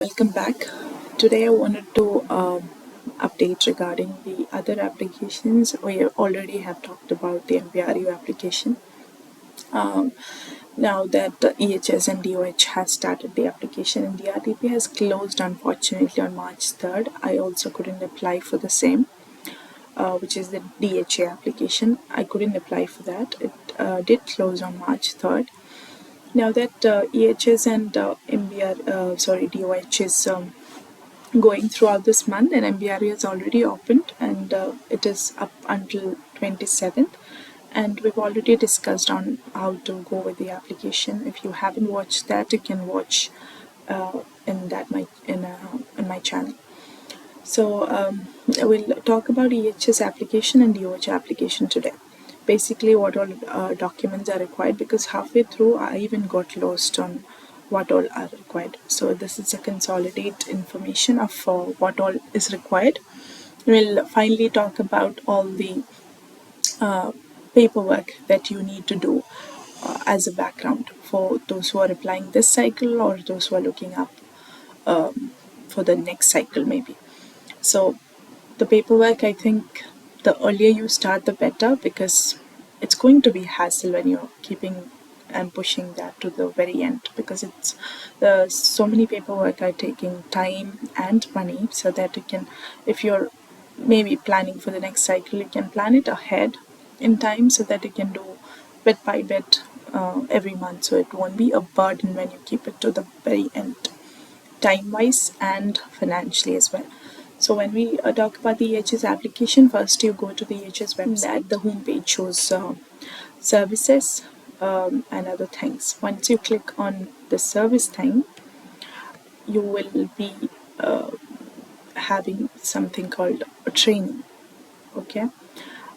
Welcome back. Today I wanted to update regarding the other applications. We already have talked about the MBRU application. Now that the EHS and DOH has started the application and DRTP has closed unfortunately on March 3rd, I also couldn't apply for the same, which is the DHA application. I couldn't apply for that. It did close on March 3rd. Now that EHS and DOH is going throughout this month, and MBRU is already opened, and it is up until 27th, and we've already discussed on how to go with the application. If you haven't watched that, you can watch in my channel. So we'll talk about EHS application and DOH application today. Basically what all documents are required, because halfway through I even got lost on what all are required. So this is a consolidated information of what all is required. We'll finally talk about all the paperwork that you need to do as a background for those who are applying this cycle or those who are looking up for the next cycle maybe. So the paperwork, I think the earlier you start the better, because it's going to be hassle when you're keeping and pushing that to the very end, because it's so many paperwork are taking time and money, so that you can, if you're maybe planning for the next cycle, you can plan it ahead in time so that you can do bit by bit every month, so it won't be a burden when you keep it to the very end, time wise and financially as well. So when we talk about the EHS application, first you go to the EHS website. The home page shows services and other things. Once you click on the service thing, you will be having something called a training. Okay,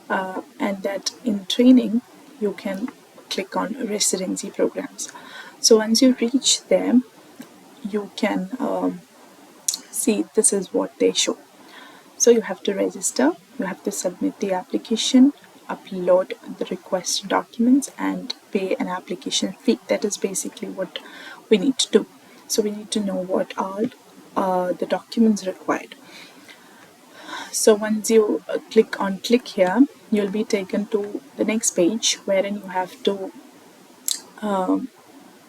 and that in training you can click on residency programs. So once you reach there, you can see this is what they show. So you have to register, you have to submit the application, upload the request documents, and pay an application fee. That is basically what we need to do. So we need to know what are the documents required. So once you click here, you'll be taken to the next page, wherein you have to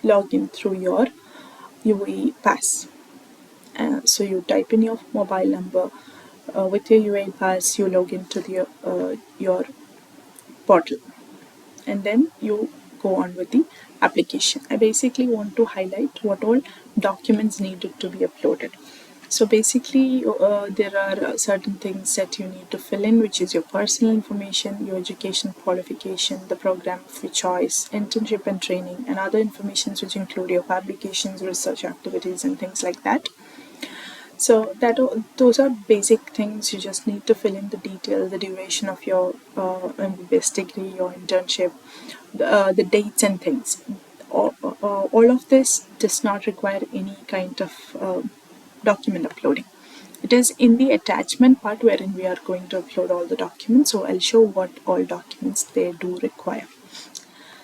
log in through your UAE pass. So you type in your mobile number. With your UAE pass, you log into your portal, and then you go on with the application. I basically want to highlight what all documents needed to be uploaded. So basically there are certain things that you need to fill in, which is your personal information, your education qualification, the program of your choice, internship and training, and other information which include your publications, research activities, and things like that. So those are basic things. You just need to fill in the details, the duration of your MBBS degree, your internship, the dates and things. All of this does not require any kind of document uploading. It is in the attachment part wherein we are going to upload all the documents. So I'll show what all documents they do require.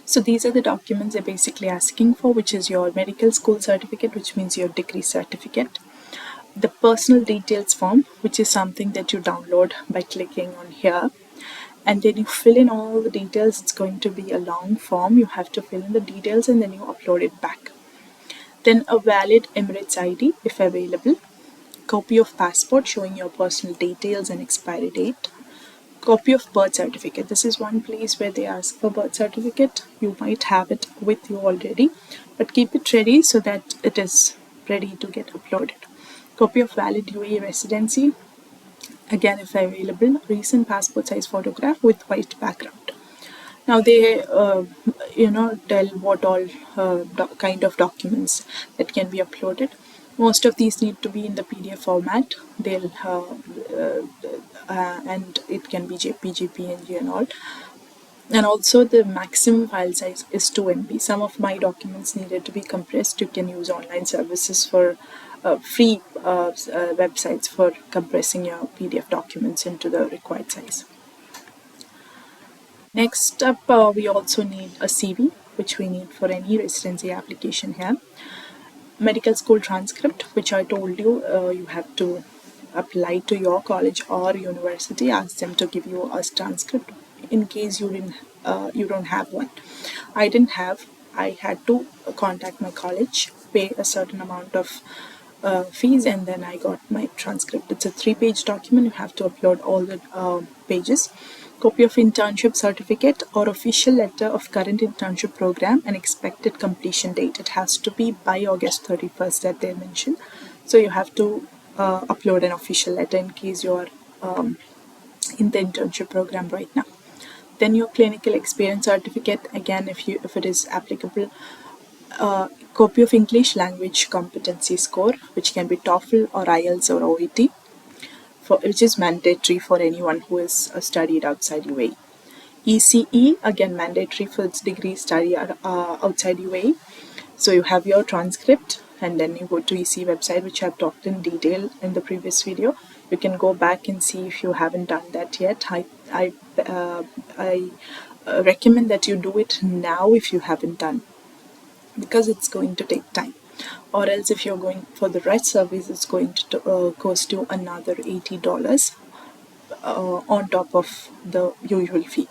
So these are the documents they're basically asking for, which is your medical school certificate, which means your degree certificate. The personal details form, which is something that you download by clicking on here, and then you fill in all the details. It's going to be a long form. You have to fill in the details and then you upload it back. Then a valid Emirates ID if available, copy of passport showing your personal details and expiry date, copy of birth certificate. This is one place where they ask for birth certificate. You might have it with you already, but keep it ready so that it is ready to get uploaded. Copy of valid UAE residency, again if available, recent passport size photograph with white background. Now they tell what all kind of documents that can be uploaded. Most of these need to be in the PDF format. They'll and it can be JPG, PNG, and all. And also the maximum file size is 2 MB. Some of my documents needed to be compressed. You can use online services for free websites for compressing your PDF documents into the required size. Next up, we also need a CV, which we need for any residency application here. medical school transcript, which I told you, you have to apply to your college or university, ask them to give you a transcript in case you don't have one. I didn't have. I had to contact my college, pay a certain amount of fees, and then I got my transcript. It's a 3-page document. You have to upload all the pages. Copy of internship certificate or official letter of current internship program and expected completion date. It has to be by August 31st that they mentioned. So you have to upload an official letter in case you're in the internship program right now. Then your clinical experience certificate, again, if it is applicable, copy of English language competency score, which can be TOEFL or IELTS or OET, which is mandatory for anyone who has studied outside UAE. ECE, again mandatory for its degree study outside UAE. So you have your transcript, and then you go to ECE website, which I've talked in detail in the previous video. You can go back and see if you haven't done that yet. I recommend that you do it now if you haven't done, because it's going to take time. Or else if you're going for the right service, it's going to cost you another $80 on top of the usual fee.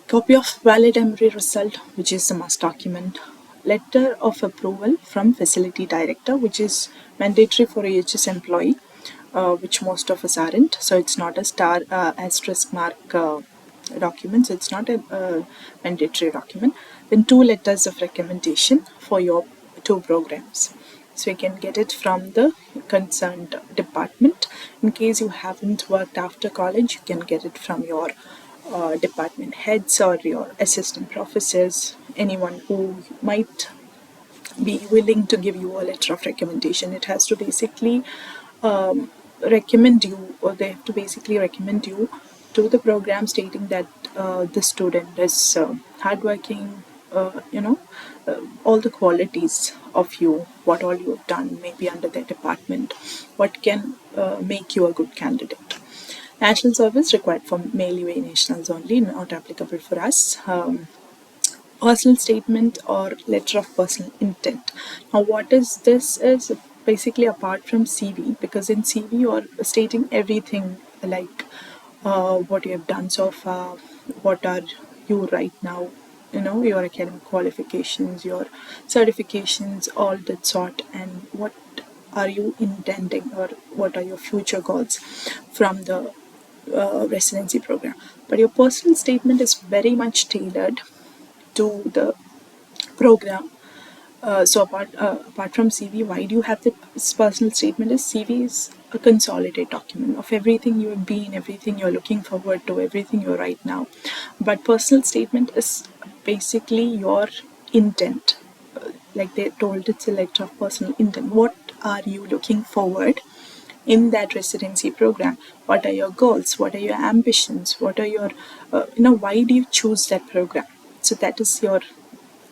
Copy of valid Emree result, which is a must document. Letter of approval from facility director, which is mandatory for AHS employee, which most of us aren't. So it's not a star asterisk mark document. So it's not a mandatory document. Then 2 letters of recommendation for your 2 programs. So you can get it from the concerned department. In case you haven't worked after college, you can get it from your department heads or your assistant professors, anyone who might be willing to give you a letter of recommendation. It has to basically recommend you, or they have to basically recommend you to the program, stating that the student is hardworking, all the qualities of you, what all you have done, maybe under their department, what can make you a good candidate. National service required for male UAE nationals only, not applicable for us. Personal statement or letter of personal intent. Now, what is this? Is basically apart from CV, because in CV you are stating everything, like what you have done so far, what are you right now, your academic qualifications, your certifications, all that sort, and what are you intending, or what are your future goals from the residency program. But your personal statement is very much tailored to the program. So apart from CV, why do you have the personal statement? Is CV is a consolidated document of everything you have been, everything you're looking forward to, everything you're right now. But personal statement is basically your intent. Like they told, it's a letter of personal intent. What are you looking forward in that residency program? What are your goals? What are your ambitions? What are your, why do you choose that program? So that is your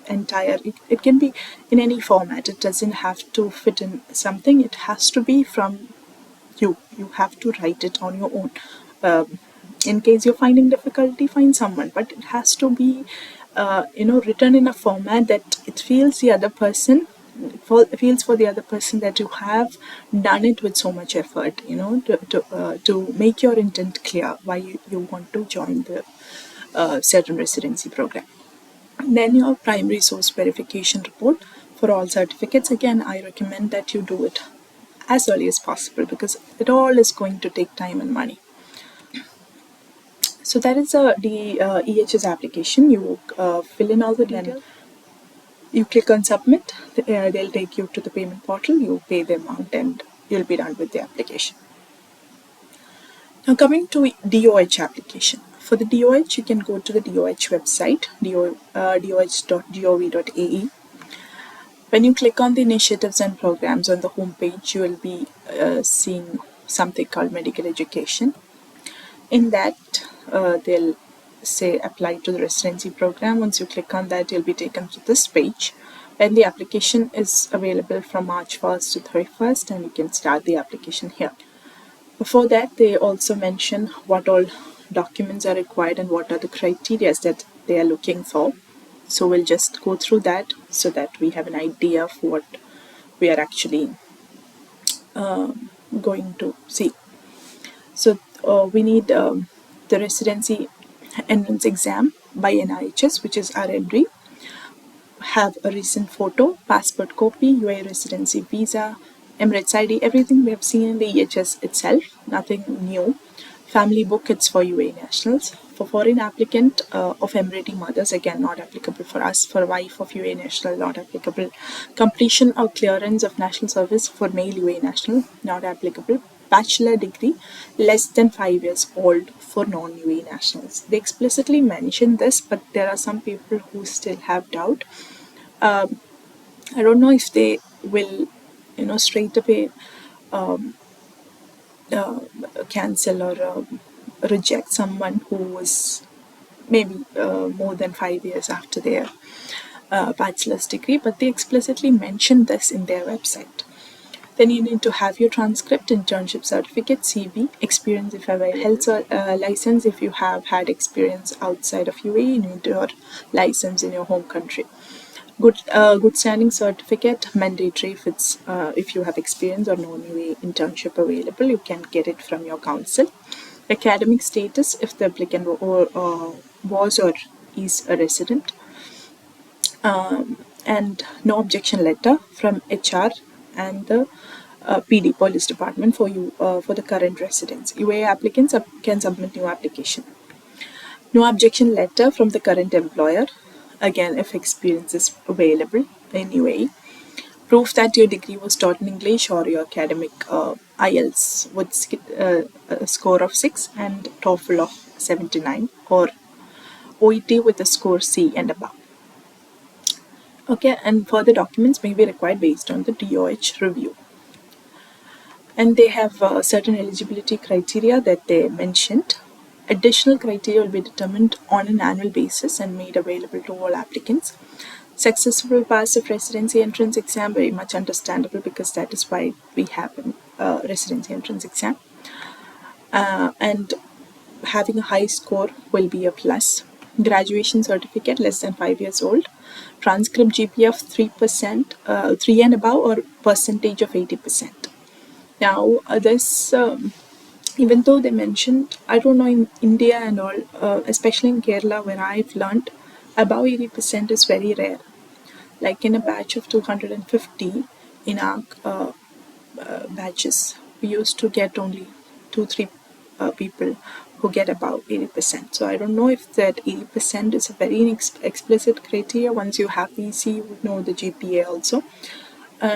entire, it can be in any format. It doesn't have to fit in something. It has to be from you. You have to write it on your own. In case you're finding difficulty, find someone. But it has to be, written in a format that it feels the other person, feels for the other person that you have done it with so much effort, to make your intent clear why you want to join the certain residency program. Then your primary source verification report for all certificates. Again, I recommend that you do it as early as possible, because it all is going to take time and money. So that is the EHS application. You fill in all the details. You click on submit. They'll take you to the payment portal. You pay the amount and you'll be done with the application. Now coming to DOH application. For the DOH, you can go to the DOH website, doh.gov.ae. When you click on the initiatives and programs on the home page, you will be seeing something called medical education. In that, they'll say apply to the residency program. Once you click on that, you'll be taken to this page, and the application is available from March 1st to 31st, and you can start the application here. Before that, they also mention what all documents are required and what are the criteria that they are looking for. So we'll just go through that so that we have an idea of what we are actually going to see. So we need the residency entrance exam by NIHS, which is our Emree. Have a recent photo, passport copy, UAE residency visa, Emirates ID, everything we have seen in the EHS itself, nothing new. Family book, it's for UAE nationals. For foreign applicant of Emirati mothers, again, not applicable for us. For wife of UAE national, not applicable. Completion or clearance of national service for male UAE national, not applicable. Bachelor degree, less than 5 years old for non-UAE nationals. They explicitly mention this, but there are some people who still have doubt. I don't know if they will, straight away cancel or reject someone who was maybe more than 5 years after their bachelor's degree, but they explicitly mention this in their website. Then you need to have your transcript, internship certificate, CV, experience if you have a health license. If you have had experience outside of UAE, you need your license in your home country. Good standing certificate, mandatory if you have experience or non-UAE internship available, you can get it from your council. Academic status, if the applicant was or is a resident. And no objection letter from HR and the PD police department for you for the current residents. UAE applicants can submit new application. No objection letter from the current employer, again if experience is available in UAE. Proof that your degree was taught in English or your academic IELTS with a score of 6 and TOEFL of 79 or OET with a score C and above. Okay, and further documents may be required based on the DOH review. And they have certain eligibility criteria that they mentioned. Additional criteria will be determined on an annual basis and made available to all applicants. Successful pass of residency entrance exam, very much understandable because that is why we have a residency entrance exam. And having a high score will be a plus. Graduation certificate less than 5 years old. Transcript GPA of 3%, 3 and above, or percentage of 80%. Now, this, even though they mentioned, I don't know in India and all, especially in Kerala where I've learned, above 80% is very rare. Like in a batch of 250 in our batches, we used to get only 2-3 people who get above 80%. So I don't know if that 80% is a very explicit criteria. Once you have EC, you would know the GPA also.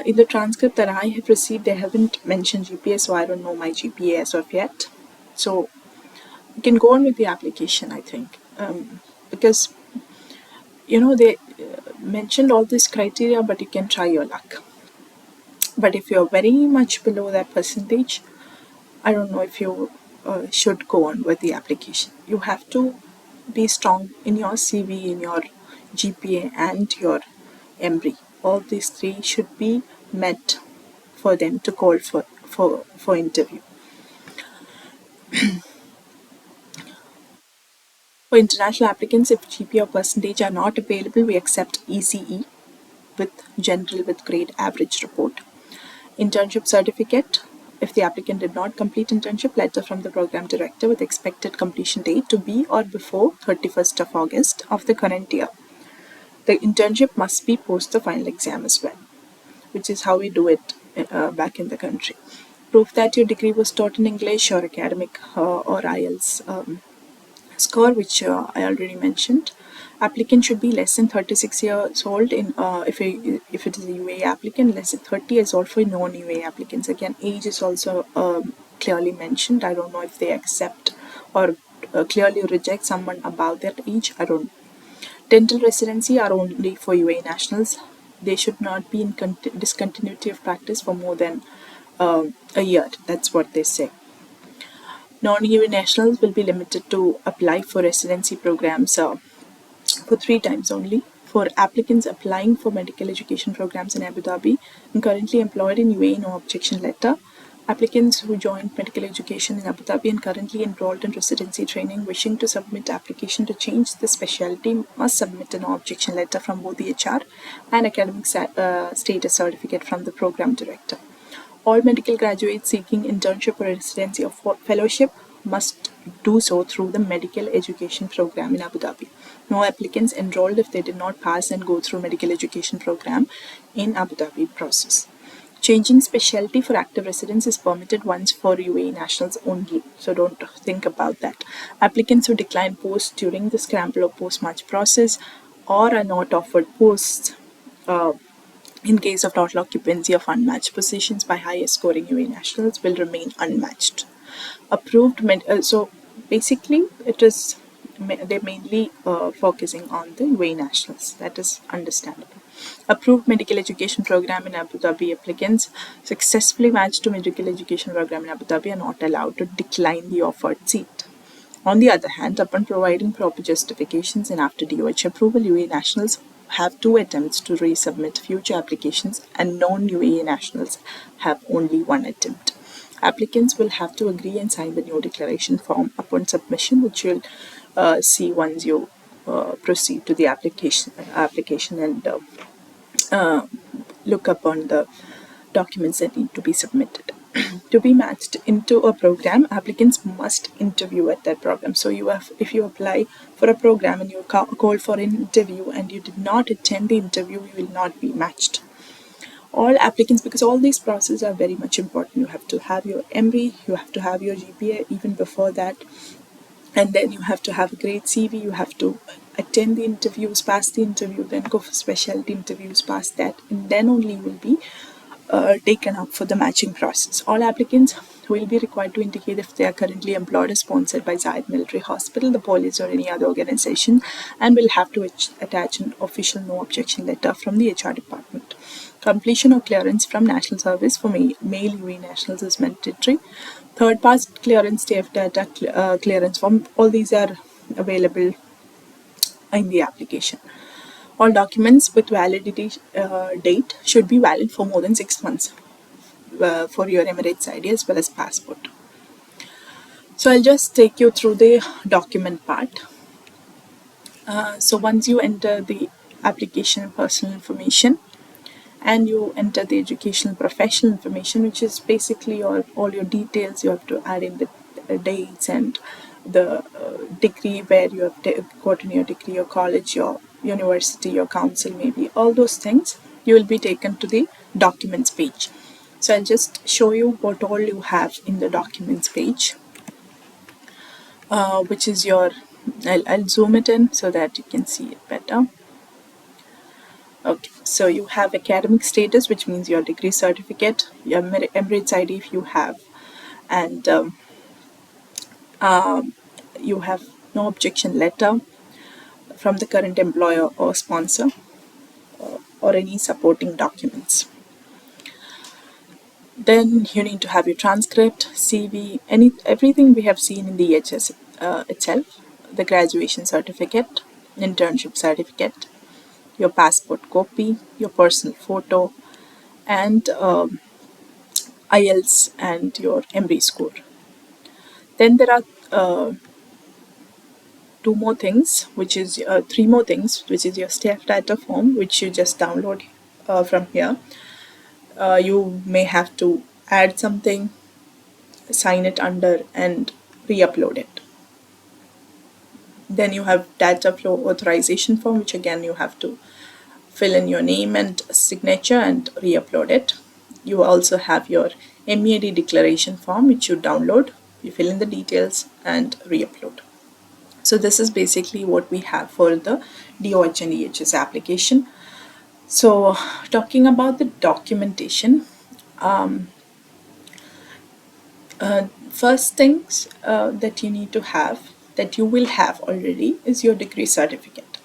In the transcript that I have received, they haven't mentioned GPA, so I don't know my GPA as of yet. So you can go on with the application, I think, because they mentioned all this criteria, but you can try your luck. But if you're very much below that percentage, I don't know if you should go on with the application. You have to be strong in your CV, in your GPA, and your Emree. All these three should be met for them to call for interview. For international applicants, if GPA or percentage are not available, we accept ECE with general with grade average report. Internship certificate, if the applicant did not complete internship, letter from the program director with expected completion date to be or before 31st of August of the current year. The internship must be post the final exam as well, which is how we do it back in the country. Proof that your degree was taught in English or academic or IELTS score, which I already mentioned. Applicant should be less than 36 years old if it is a UAE applicant, less than 30 years old for non-UAE applicants. Again, age is also clearly mentioned. I don't know if they accept or clearly reject someone above that age. I don't know. Dental residency are only for UAE nationals. They should not be in discontinuity of practice for more than a year. That's what they say. Non-UAE nationals will be limited to apply for residency programs for 3 times only. For applicants applying for medical education programs in Abu Dhabi and currently employed in UAE, no objection letter. Applicants who joined medical education in Abu Dhabi and currently enrolled in residency training wishing to submit application to change the specialty must submit an objection letter from both the HR and academic status certificate from the program director. All medical graduates seeking internship or residency or fellowship must do so through the medical education program in Abu Dhabi. No applicants enrolled if they did not pass and go through medical education program in Abu Dhabi process. Changing specialty for active residents is permitted once for UAE nationals only, so don't think about that. Applicants who decline posts during the scramble or post-match process or are not offered posts in case of total occupancy of unmatched positions by highest scoring UAE nationals will remain unmatched. So basically it is they're mainly focusing on the UAE nationals. That is understandable. Approved medical education program in Abu Dhabi applicants successfully matched to medical education program in Abu Dhabi are not allowed to decline the offered seat. On the other hand, upon providing proper justifications and after DOH approval, UAE nationals have 2 attempts to resubmit future applications and non-UAE nationals have only 1 attempt. Applicants will have to agree and sign the new declaration form upon submission, which you'll see once you proceed to the application and look upon the documents that need to be submitted. To be matched into a program, applicants must interview at that program. So if you apply for a program and you're called for an interview and you did not attend the interview, you will not be matched. All applicants, because all these processes are very much important, you have to have your Emree, you have to have your GPA even before that, and then you have to have a great CV, you have to attend the interviews, pass the interview, then go for specialty interviews, pass that, and then only you will be taken up for the matching process. All applicants will be required to indicate if they are currently employed or sponsored by Zayed Military Hospital, the police or any other organization, and will have to attach an official no objection letter from the HR department. Completion or clearance from national service for male UAE nationals is mandatory. Third pass clearance, TF data clearance form, all these are available in the application. All documents with validity date should be valid for more than 6 months for your Emirates ID as well as passport. So I'll just take you through the document part. So once you enter the application personal information and you enter the educational professional information, which is basically all your details, you have to add in the dates and the degree where you have gotten your degree, your college, your university, your council, maybe all those things. You will be taken to the documents page. So I'll just show you what all you have in the documents page, which is your, I'll zoom it in so that you can see it better. Okay, so you have academic status, which means your degree certificate, your Emirates ID if you have, and you have no objection letter from the current employer or sponsor or any supporting documents. Then you need to have your transcript, CV, everything we have seen in the EHS itself, the graduation certificate, internship certificate, your passport copy, your personal photo, and IELTS and your Emree score. Then there are three more things, which is your staff data form, which you just download from here. You may have to add something, sign it under, and re-upload it. Then you have data flow authorization form, which again you have to fill in your name and signature and re-upload it. You also have your MEAD declaration form, which you download, you fill in the details and re-upload. So this is basically what we have for the DOH and EHS application. So talking about the documentation, first things that you need to have, that you will have already, is your degree certificate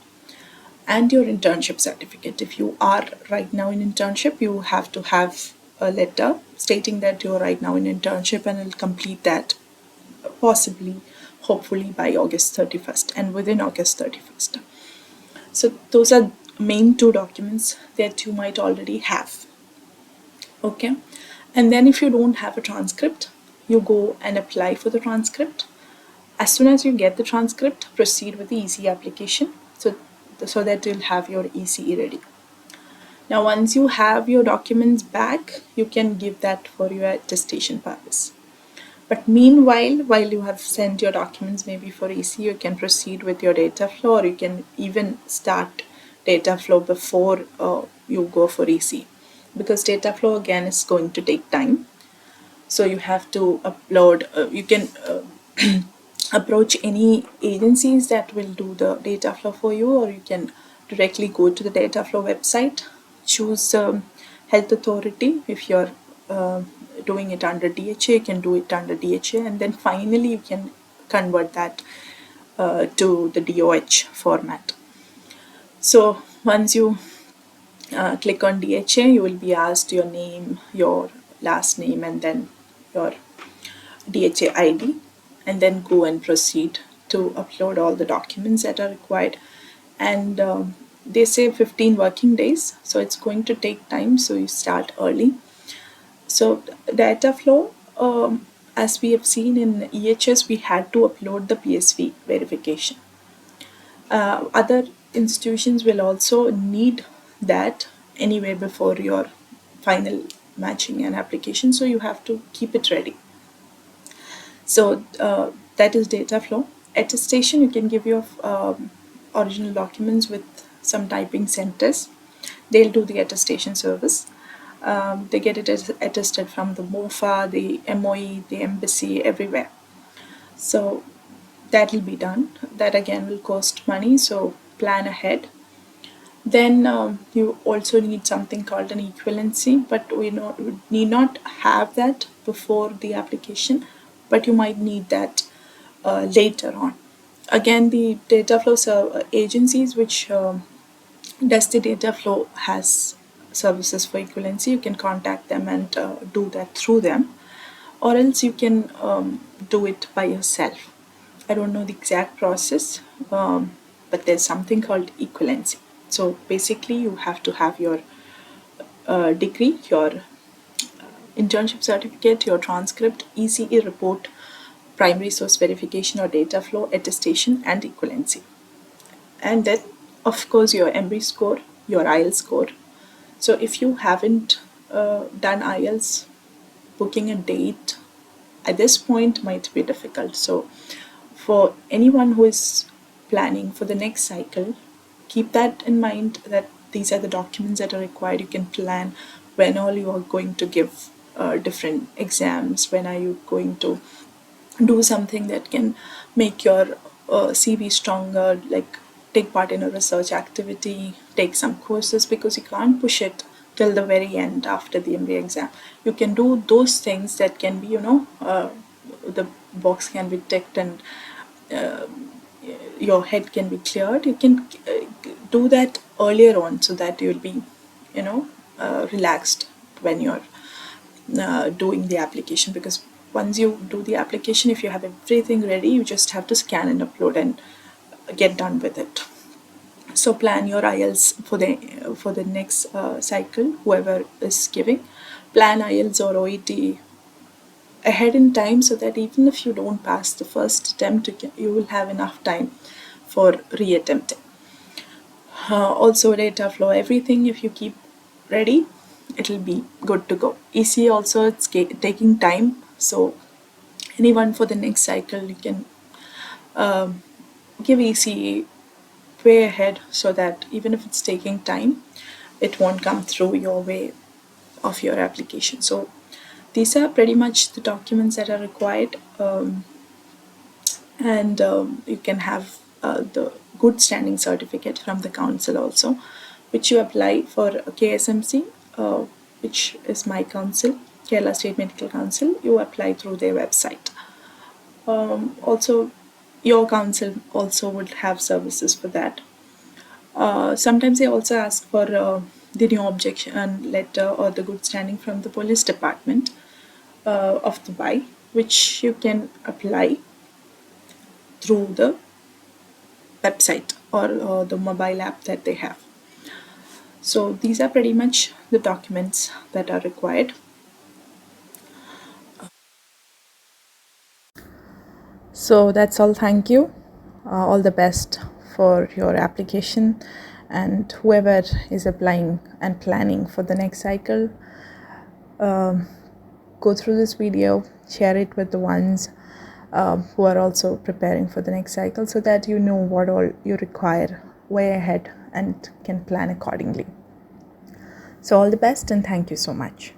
and your internship certificate. If you are right now in internship, you have to have a letter stating that you're right now in internship and will complete that possibly, hopefully by August 31st and within August 31st. So those are main 2 documents that you might already have. Okay, And then if you don't have a transcript, you go and apply for the transcript. As soon as you get the transcript, proceed with the ECE application so that you'll have your ECE ready. Now, once you have your documents back, you can give that for your attestation purpose. But meanwhile, while you have sent your documents maybe for ECE, you can proceed with your data flow, or you can even start data flow before you go for ECE, because data flow again is going to take time. So you have to upload, you can approach any agencies that will do the data flow for you, or you can directly go to the data flow website, choose health authority. If you're doing it under DHA, you can do it under DHA, and then finally you can convert that to the DOH format. So once you click on DHA, you will be asked your name, your last name, and then your DHA ID, and then go and proceed to upload all the documents that are required. And they say 15 working days, so it's going to take time, so you start early. So data flow, as we have seen in EHS, we had to upload the PSV verification. Other institutions will also need that anyway before your final matching and application, so you have to keep it ready. So that is data flow. Attestation, you can give your original documents with some typing centers. They'll do the attestation service. They get it attested from the MOFA, the MOE, the embassy, everywhere. So that will be done. That again will cost money, so plan ahead. Then you also need something called an equivalency, but we need not have that before the application, but you might need that later on. Again, the data flow agencies which does the data flow has services for equivalency. You can contact them and do that through them, or else you can do it by yourself. I don't know the exact process, but there's something called equivalency. So basically, you have to have your degree, your internship certificate, your transcript, ECE report, primary source verification or data flow, attestation, and equivalency. And then, of course, your Emree score, your IELTS score. So if you haven't done IELTS, booking a date at this point might be difficult. So for anyone who is planning for the next cycle, keep that in mind, that these are the documents that are required. You can plan when all you are going to give different exams, when are you going to do something that can make your CV stronger, like take part in a research activity, take some courses, because you can't push it till the very end after the MBA exam. You can do those things that can be, the box can be ticked and your head can be cleared. You can do that earlier on, so that you'll be, relaxed when you're doing the application. Because once you do the application, if you have everything ready, you just have to scan and upload and get done with it. So plan your IELTS for the next cycle, whoever is giving. Plan IELTS or OET ahead in time, so that even if you don't pass the first attempt, you will have enough time for reattempting. Also data flow, everything, if you keep ready, it'll be good to go. ECE also, it's taking time, so anyone for the next cycle, you can give ECE way ahead, so that even if it's taking time, it won't come through your way of your application. So these are pretty much the documents that are required, and you can have the good standing certificate from the council also, which you apply for KSMC, which is my council, Kerala State Medical Council. You apply through their website. Also, your council also would have services for that. Sometimes they also ask for the no objection letter or the good standing from the police department of Dubai, which you can apply through the website or the mobile app that they have. So these are pretty much the documents that are required. So that's all. Thank you. All the best for your application, and whoever is applying and planning for the next cycle, go through this video, share it with the ones who are also preparing for the next cycle, so that you know what all you require way ahead and can plan accordingly. So all the best, and thank you so much.